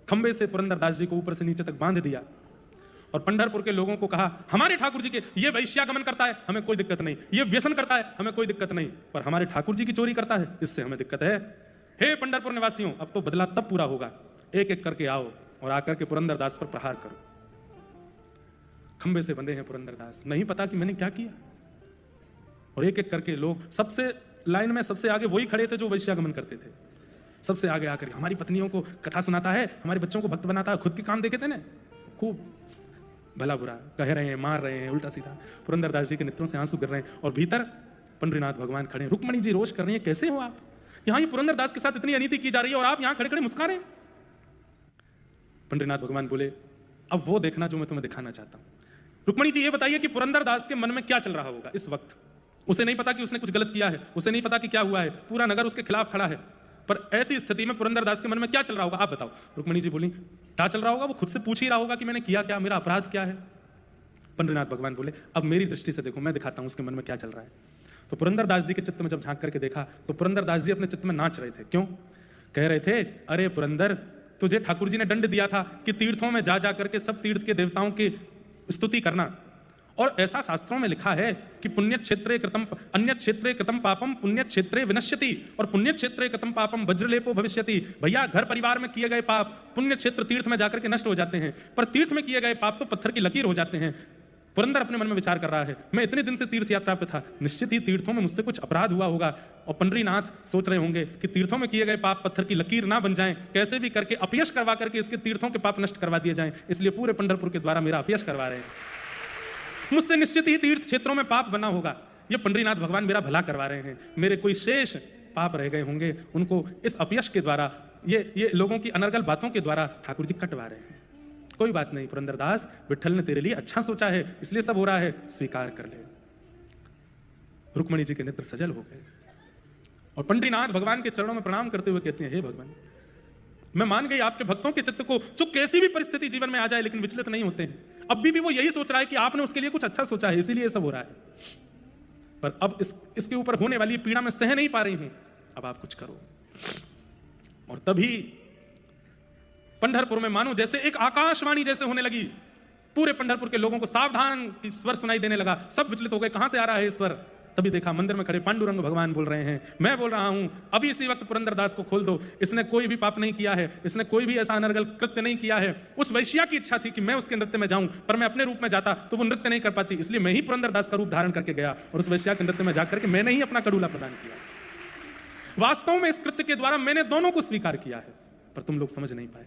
खंबे से पुरंदरदास जी को ऊपर से नीचे तक बांध दिया और पंढरपुर के लोगों को कहा, हमारे ठाकुर जी के ये वैश्यागमन करता है, हमें कोई दिक्कत नहीं, ये व्यसन करता है, हमें कोई दिक्कत नहीं, पर हमारे ठाकुर जी की चोरी करता है, इससे हमें दिक्कत है। हे पंढरपुर निवासियों, अब तो बदला तब पूरा होगा, एक एक करके आओ और आकर के पुरंदरदास पर प्रहार करो। खंबे से बंधे हैं पुरंदरदास, नहीं पता कि मैंने क्या किया, और एक एक करके लोग, सबसे लाइन में सबसे आगे वही खड़े थे जो वैश्यागमन करते थे, सबसे आगे आकर हमारी पत्नियों को कथा सुनाता है, हमारे बच्चों को भक्त बनाता है, खुद के काम देखे थे ना, खूब भला बुरा कह रहे हैं, मार रहे हैं, उल्टा सीधा। पुरंदरदास जी के नेत्रों से आंसू गिर रहे हैं और भीतर पंडरीनाथ भगवान खड़े हैं। रुक्मणी जी रोष कर रही हैं, कैसे हो आप, यहां ये पुरंदरदास के साथ इतनी अनीति की जा रही है और आप यहां खड़े खड़े मुस्कुरा रहे हैं। पंडरीनाथ भगवान बोले, अब वो देखना जो मैं तुम्हें दिखाना चाहता हूं। रुक्मणी जी ये बताइए कि पुरंदरदास के मन में क्या चल रहा होगा इस वक्त। उसे नहीं पता कि उसने कुछ गलत किया है, उसे नहीं पता कि क्या हुआ है, पूरा नगर उसके खिलाफ खड़ा है, पर ऐसी स्थिति में पुरंदरदास के मन में क्या चल रहा होगा, आप बताओ। रुक्मणी जी बोली, क्या चल रहा होगा, वो खुद से पूछ ही रहा होगा कि मैंने किया क्या, मेरा अपराध क्या है। पंडरीनाथ भगवान बोले, अब मेरी दृष्टि से देखो, मैं दिखाता हूं उसके मन में क्या चल रहा है। तो पुरंदरदास जी के चित्त में जब झांक करके देखा तो पुरंदरदास जी अपने चित्त में नाच रहे थे। क्यों? कह रहे थे, अरे पुरंदर, तुझे ठाकुर जी ने दंड दिया था कि तीर्थों में जा करके सब तीर्थ के देवताओं की स्तुति करना, और ऐसा शास्त्रों में लिखा है कि पुण्य क्षेत्रे कृतम अन्य क्षेत्रे कृतम पापम पुण्य क्षेत्रे विनश्यति, और पुण्य क्षेत्रे कृतम पापम वज्रलेपो भविष्यति। भैया, घर परिवार में किए गए पाप पुण्य क्षेत्र तीर्थ में जाकर के नष्ट हो जाते हैं, पर तीर्थ में किए गए पाप तो पत्थर की लकीर हो जाते हैं। पुरंदर अपने मन में विचार कर रहा है, मैं इतने दिन से तीर्थ यात्रा पे था, निश्चित ही तीर्थों में मुझसे कुछ अपराध हुआ होगा, और पंडरीनाथ सोच रहे होंगे कि तीर्थों में किए गए पाप पत्थर की लकीर ना बन जाएं, कैसे भी करके अपयश करवा करके इसके तीर्थों के पाप नष्ट करवा दिए जाएं, इसलिए पूरे पंढरपुर के द्वारा मेरा अपयश करवा रहे हैं, मुझसे निश्चित ही तीर्थ क्षेत्रों में पाप बना होगा। ये पंडरीनाथ भगवान मेरा भला करवा रहे हैं, मेरे कोई शेष पाप रह गए होंगे, उनको इस अपयश के द्वारा, ये लोगों की अनर्गल बातों के द्वारा ठाकुर जी कटवा रहे हैं। कोई बात नहीं पुरंदरदास, विठल ने तेरे लिए अच्छा सोचा है, इसलिए सब हो रहा है, स्वीकार कर ले। रुक्मणी जी के नेत्र सजल हो गए और पंडरीनाथ भगवान के चरणों में प्रणाम करते हुए कहते हैं, हे भगवान, मैं मान गई आपके भक्तों के चित्त को चुप कैसी भी परिस्थिति जीवन में आ जाए लेकिन विचलित नहीं होते हैं। अब भी वो यही सोच रहा है कि आपने उसके लिए कुछ अच्छा सोचा है, इसीलिए सब हो रहा है, पर अब इसके ऊपर होने वाली पीड़ा मैं सह नहीं पा रही हूं, अब आप कुछ करो। और तभी पंढरपुर में मानो जैसे एक आकाशवाणी जैसे होने लगी, पूरे पंढरपुर के लोगों को सावधान की स्वर सुनाई देने लगा, सब विचलित हो गए, कहां से आ रहा है स्वर। तभी देखा मंदिर में खड़े पांडुरंग भगवान बोल रहे हैं, मैं बोल रहा हूं, अभी इसी वक्त पुरंदरदास को खोल दो, इसने कोई भी पाप नहीं किया है, इसने कोई भी ऐसा अनर्गल कृत्य नहीं किया है। उस वैश्या की इच्छा थी कि मैं उसके नृत्य में जाऊं, पर मैं अपने रूप में जाता तो वो नृत्य नहीं कर पाती, इसलिए मैं ही पुरंदरदास का रूप धारण करके गया और उस वैश्या के नृत्य में जाकर के मैंने ही अपना कड़ूला प्रदान किया। वास्तव में इस कृत्य के द्वारा मैंने दोनों को स्वीकार किया है, पर तुम लोग समझ नहीं पाए।